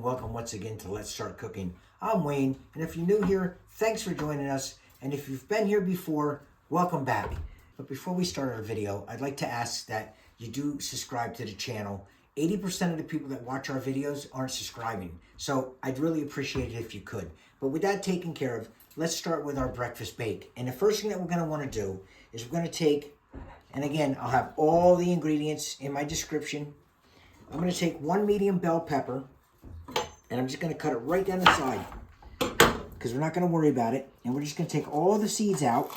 welcome once again to Let's Start Cooking. I'm Wayne, and if you're new here, thanks for joining us. And if you've been here before, welcome back. But before we start our video, I'd like to ask that you do subscribe to the channel. 80% of the people that watch our videos aren't subscribing, so I'd really appreciate it if you could. But with that taken care of, let's start with our breakfast bake. And the first thing that we're going to want to do is we're going to take, and again, I'll have all the ingredients in my description. I'm going to take one medium bell pepper, and I'm just going to cut it right down the side because we're not going to worry about it. And we're just going to take all the seeds out.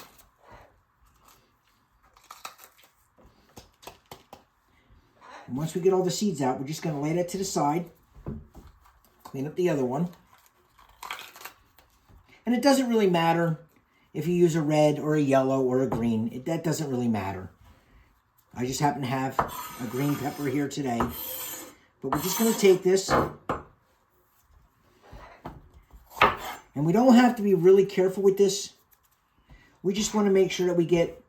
And once we get all the seeds out, we're just going to lay that to the side. Clean up the other one. And it doesn't really matter if you use a red or a yellow or a green. That doesn't really matter. I just happen to have a green pepper here today. But we're just going to take this. And we don't have to be really careful with this. We just want to make sure that we get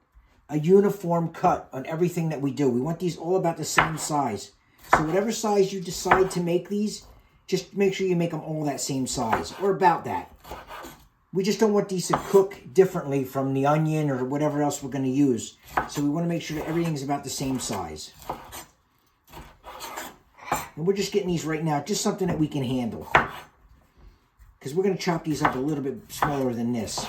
a uniform cut on everything that we do. We want these all about the same size. So whatever size you decide to make these, just make sure you make them all that same size, or about that. We just don't want these to cook differently from the onion or whatever else we're going to use. So we want to make sure that everything's about the same size. And we're just getting these right now, just something that we can handle. Because we're going to chop these up a little bit smaller than this.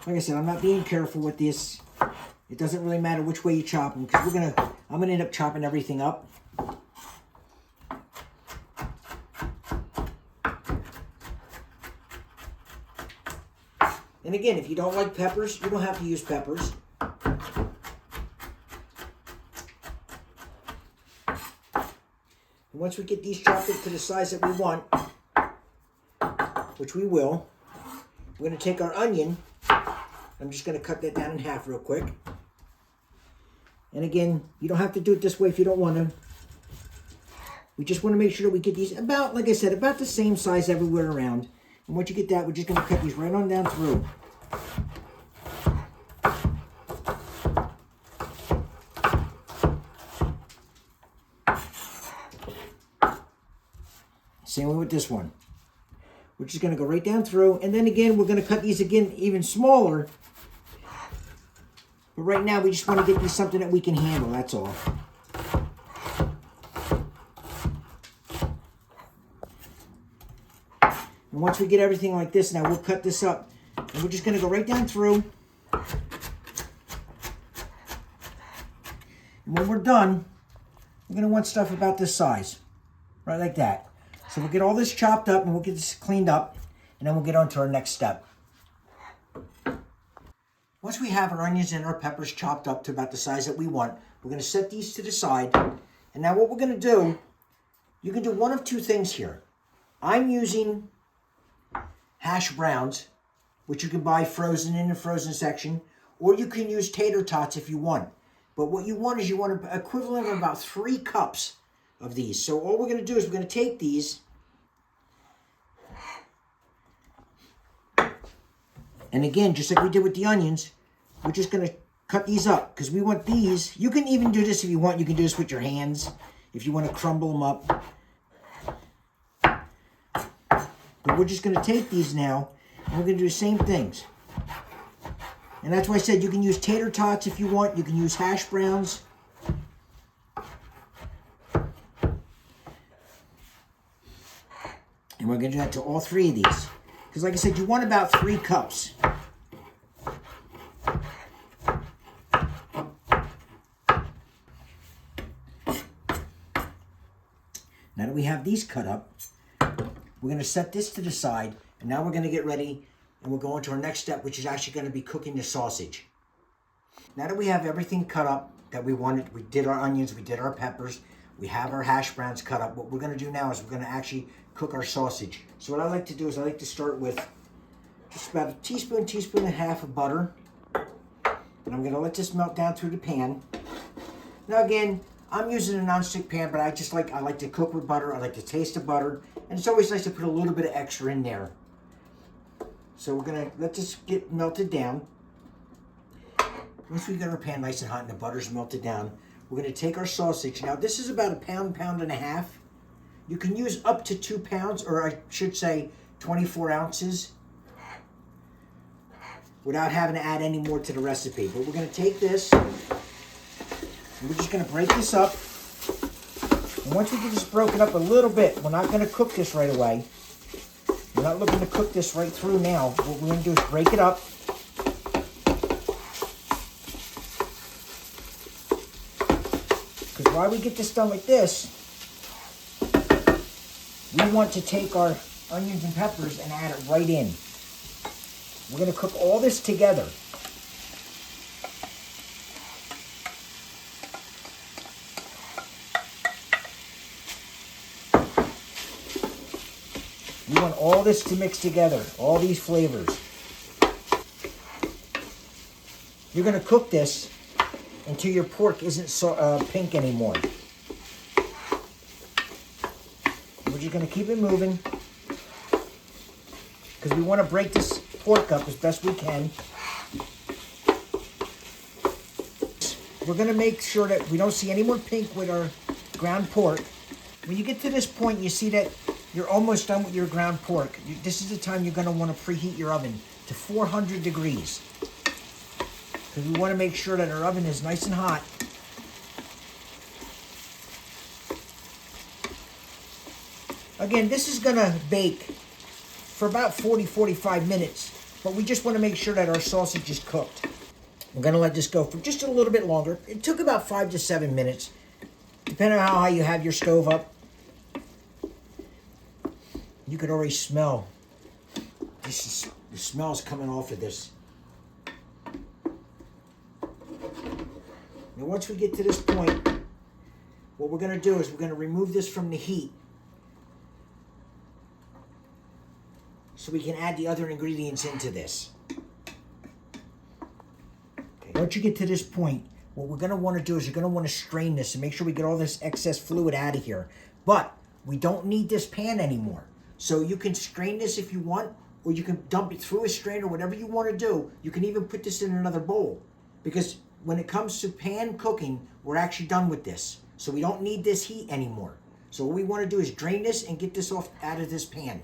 Like I said, I'm not being careful with this. It doesn't really matter which way you chop them, because I'm going to end up chopping everything up. And again, if you don't like peppers, you don't have to use peppers. And once we get these chopped up to the size that we want, which we will, we're going to take our onion. I'm just going to cut that down in half real quick. And again, you don't have to do it this way if you don't want to. We just want to make sure that we get these about, like I said, about the same size everywhere around. And once you get that, we're just going to cut these right on down through. Same way with this one. We're just going to go right down through. And then again, we're going to cut these again even smaller. But right now, we just want to get these something that we can handle. That's all. And once we get everything like this, now we'll cut this up. And we're just going to go right down through. And when we're done, we're going to want stuff about this size. Right like that. So we'll get all this chopped up and we'll get this cleaned up. And then we'll get on to our next step. Once we have our onions and our peppers chopped up to about the size that we want, we're going to set these to the side. And now what we're going to do, you can do one of two things here. I'm using hash browns, which you can buy frozen in the frozen section, or you can use tater tots if you want. But what you want is you want an equivalent of about 3 cups of these. So all we're going to do is we're going to take these, and again, just like we did with the onions, we're just going to cut these up because we want these. You can even do this if you want. You can do this with your hands if you want to crumble them up. But we're just going to take these now, and we're going to do the same things. And that's why I said you can use tater tots if you want. You can use hash browns. And we're going to do that to all 3 of these. Because like I said, you want about 3 cups. Now that we have these cut up, we're going to set this to the side. And now we're going to get ready and we'll go on to our next step, which is actually going to be cooking the sausage. Now that we have everything cut up that we wanted, we did our onions, we did our peppers, we have our hash browns cut up. What we're going to do now is we're going to actually cook our sausage. So what I like to do is I like to start with just about a teaspoon and a half of butter. And I'm going to let this melt down through the pan. Now again, I'm using a non-stick pan, but I like to cook with butter. I like the taste of butter. And it's always nice to put a little bit of extra in there. So we're going to let this get melted down. Once we get our pan nice and hot and the butter's melted down, we're going to take our sausage. Now, this is about a pound, pound and a half. You can use up to 2 pounds, or I should say 24 ounces, without having to add any more to the recipe. But we're going to take this, and we're just going to break this up. And once we get this broken up a little bit, we're not going to cook this right away. We're not looking to cook this right through now. What we're going to do is break it up. Because while we get this done like this, we want to take our onions and peppers and add it right in. We're going to cook all this together. We want all this to mix together, all these flavors. You're going to cook this until your pork isn't so pink anymore. We're just going to keep it moving because we want to break this pork up as best we can. We're going to make sure that we don't see any more pink with our ground pork. When you get to this point, you see that you're almost done with your ground pork. This is the time you're going to want to preheat your oven to 400 degrees. Because we want to make sure that our oven is nice and hot. Again, this is going to bake for about 40-45 minutes, but we just want to make sure that our sausage is cooked. We're going to let this go for just a little bit longer. It took about 5 to 7 minutes, depending on how high you have your stove up. You could already smell the smell's coming off of this. Now, once we get to this point, what we're going to do is we're going to remove this from the heat so we can add the other ingredients into this. Okay. Once you get to this point, what we're going to want to do is you're going to want to strain this and make sure we get all this excess fluid out of here. But we don't need this pan anymore. So you can strain this if you want, or you can dump it through a strainer, whatever you want to do. You can even put this in another bowl, because when it comes to pan cooking, we're actually done with this. So we don't need this heat anymore. So what we want to do is drain this and get this off out of this pan.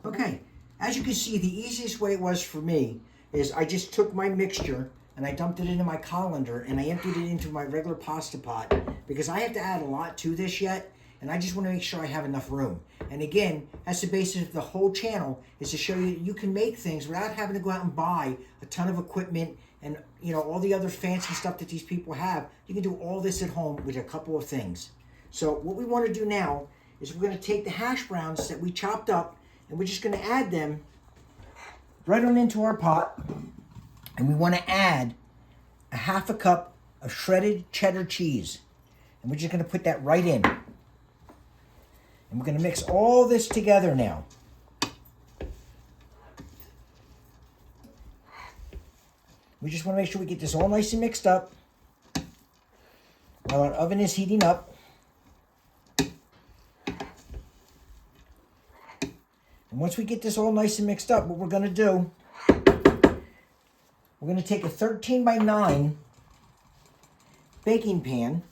Okay, as you can see, the easiest way it was for me is I just took my mixture and I dumped it into my colander and I emptied it into my regular pasta pot, because I have to add a lot to this yet, and I just want to make sure I have enough room. And again, that's the basis of the whole channel, is to show you that you can make things without having to go out and buy a ton of equipment and, you know, all the other fancy stuff that these people have. You can do all this at home with a couple of things. So what we want to do now is we're going to take the hash browns that we chopped up, and we're just going to add them right on into our pot. And we want to add a half a cup of shredded cheddar cheese. And we're just going to put that right in. And we're going to mix all this together now. We just want to make sure we get this all nice and mixed up while our oven is heating up. And once we get this all nice and mixed up, what we're going to do, we're going to take a 13 by 9 baking pan.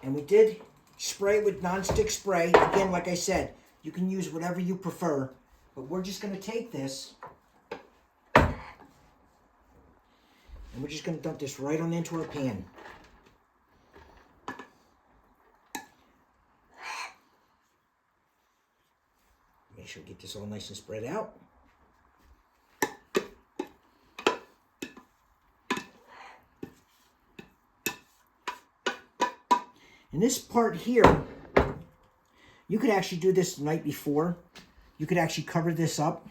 And we did spray it with nonstick spray. Again, like I said, you can use whatever you prefer. But we're just going to take this and we're just going to dump this right on into our pan. Make sure we get this all nice and spread out. And this part here, you could actually do this the night before. You could actually cover this up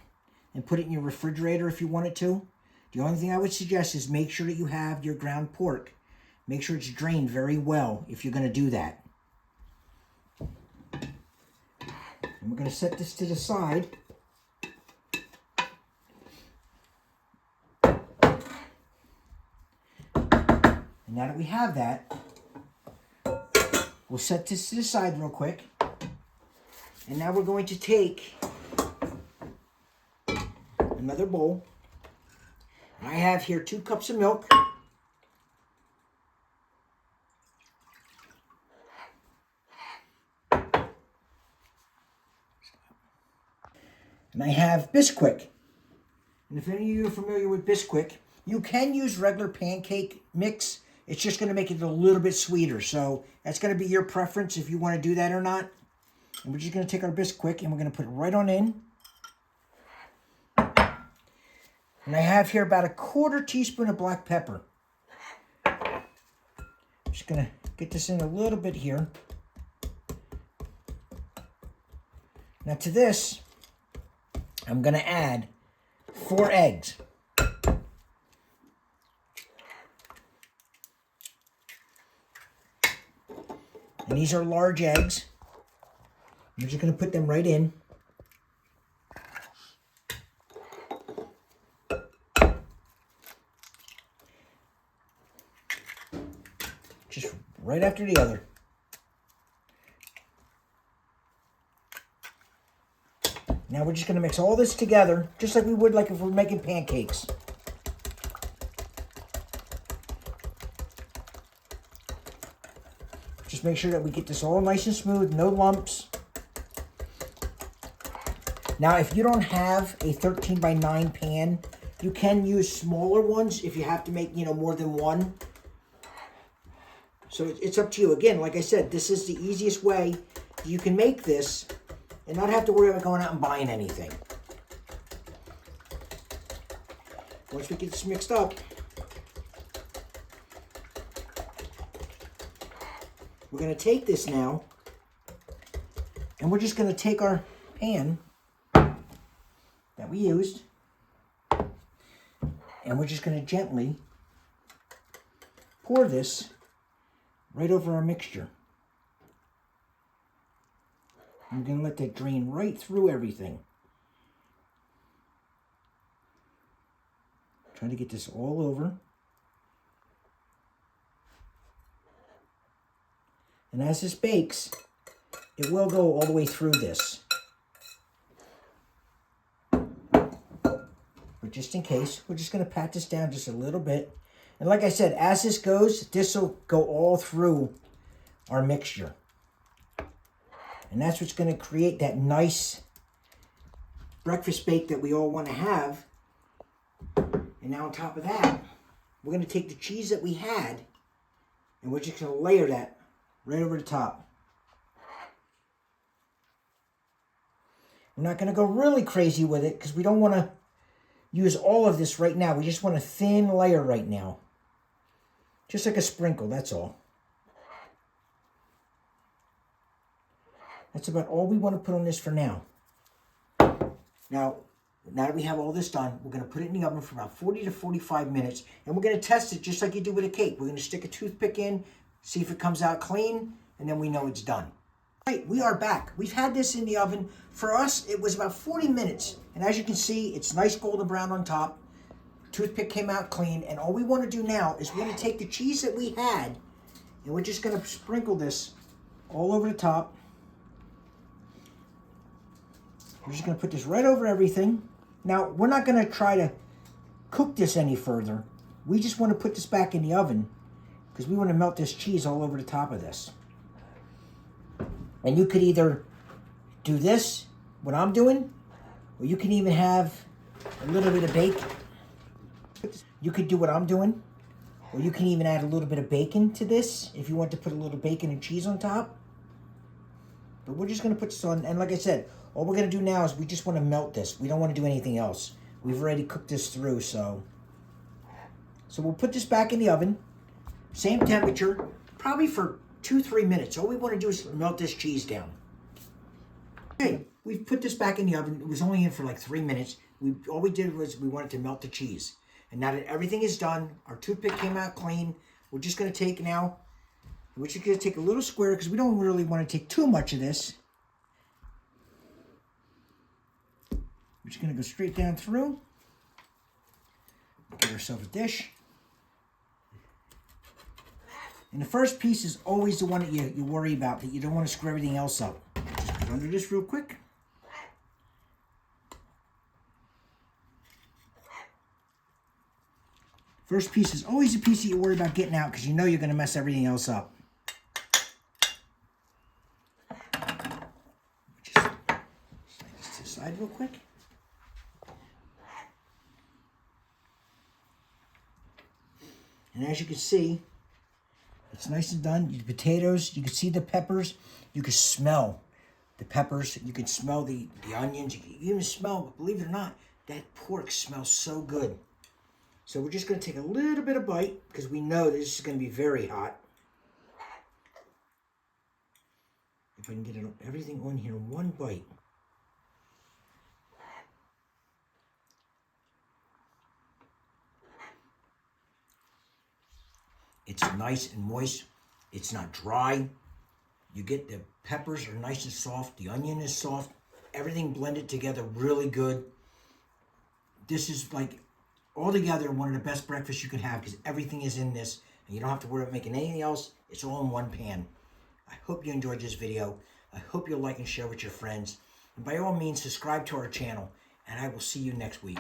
and put it in your refrigerator if you wanted to. The only thing I would suggest is make sure that you have your ground pork. Make sure it's drained very well if you're going to do that. And we're going to set this to the side. And now that we have that, we'll set this to the side real quick. And now we're going to take another bowl. I have here 2 cups of milk. And I have Bisquick. And if any of you are familiar with Bisquick, you can use regular pancake mix. It's just going to make it a little bit sweeter. So that's going to be your preference if you want to do that or not. And we're just going to take our Bisquick and we're going to put it right on in. And I have here about a 1/4 teaspoon of black pepper. Just going to get this in a little bit here. Now to this, I'm going to add 4 eggs. And these are large eggs. I'm just going to put them right in. Just right after the other. Now we're just going to mix all this together, just like we would like if we're making pancakes. Just make sure that we get this all nice and smooth, no lumps. Now, if you don't have a 13 by 9 pan, you can use smaller ones if you have to make, more than one. So it's up to you. Again, like I said, this is the easiest way you can make this and not have to worry about going out and buying anything. Once we get this mixed up, we're going to take this now, and we're just going to take our pan that we used, and we're just going to gently pour this right over our mixture. I'm going to let that drain right through everything. Trying to get this all over. And as this bakes, it will go all the way through this. But just in case, we're just going to pat this down just a little bit. And like I said, as this goes, this will go all through our mixture. And that's what's going to create that nice breakfast bake that we all want to have. And now on top of that, we're going to take the cheese that we had, and we're just going to layer that right over the top. We're not going to go really crazy with it because we don't want to use all of this right now. We just want a thin layer right now. Just like a sprinkle, that's all. That's about all we want to put on this for now. Now that we have all this done, we're going to put it in the oven for about 40 to 45 minutes. And we're going to test it just like you do with a cake. We're going to stick a toothpick in, see if it comes out clean, and then we know it's done. All right, we are back. We've had this in the oven. For us, it was about 40 minutes. And as you can see, it's nice golden brown on top. Toothpick came out clean. And all we want to do now is we're going to take the cheese that we had, and we're just going to sprinkle this all over the top. We're just going to put this right over everything. Now, we're not going to try to cook this any further. We just want to put this back in the oven because we want to melt this cheese all over the top of this. And you could either do this, what I'm doing, or you can even have a little bit of bacon. You could do what I'm doing, or you can even add a little bit of bacon to this if you want to put a little bacon and cheese on top. But we're just going to put this on, and like I said, all we're going to do now is we just want to melt this. We don't want to do anything else. We've already cooked this through, so we'll put this back in the oven. Same temperature, probably for 2-3 minutes. All we want to do is melt this cheese down. Okay, we've put this back in the oven. It was only in for like 3 minutes. All we did was we wanted to melt the cheese. And now that everything is done, our toothpick came out clean. We're just going to take now, we're just going to take a little square because we don't really want to take too much of this. We're just going to go straight down through. Get ourselves a dish. And the first piece is always the one that you worry about, that you don't want to screw everything else up. Just put under this real quick. First piece is always the piece that you worry about getting out because you know you're going to mess everything else up. Just slide this to the side real quick. And as you can see, it's nice and done. The potatoes, you can see the peppers. You can smell the peppers. You can smell the onions. You can even smell, believe it or not, that pork smells so good. So we're just going to take a little bit of bite because we know this is going to be very hot. If I can get everything on here in one bite. It's nice and moist. It's not dry. You get the peppers are nice and soft. The onion is soft. Everything blended together really good. This is like altogether one of the best breakfasts you can have because everything is in this and you don't have to worry about making anything else. It's all in one pan. I hope you enjoyed this video. I hope you'll like and share with your friends. And by all means, subscribe to our channel and I will see you next week.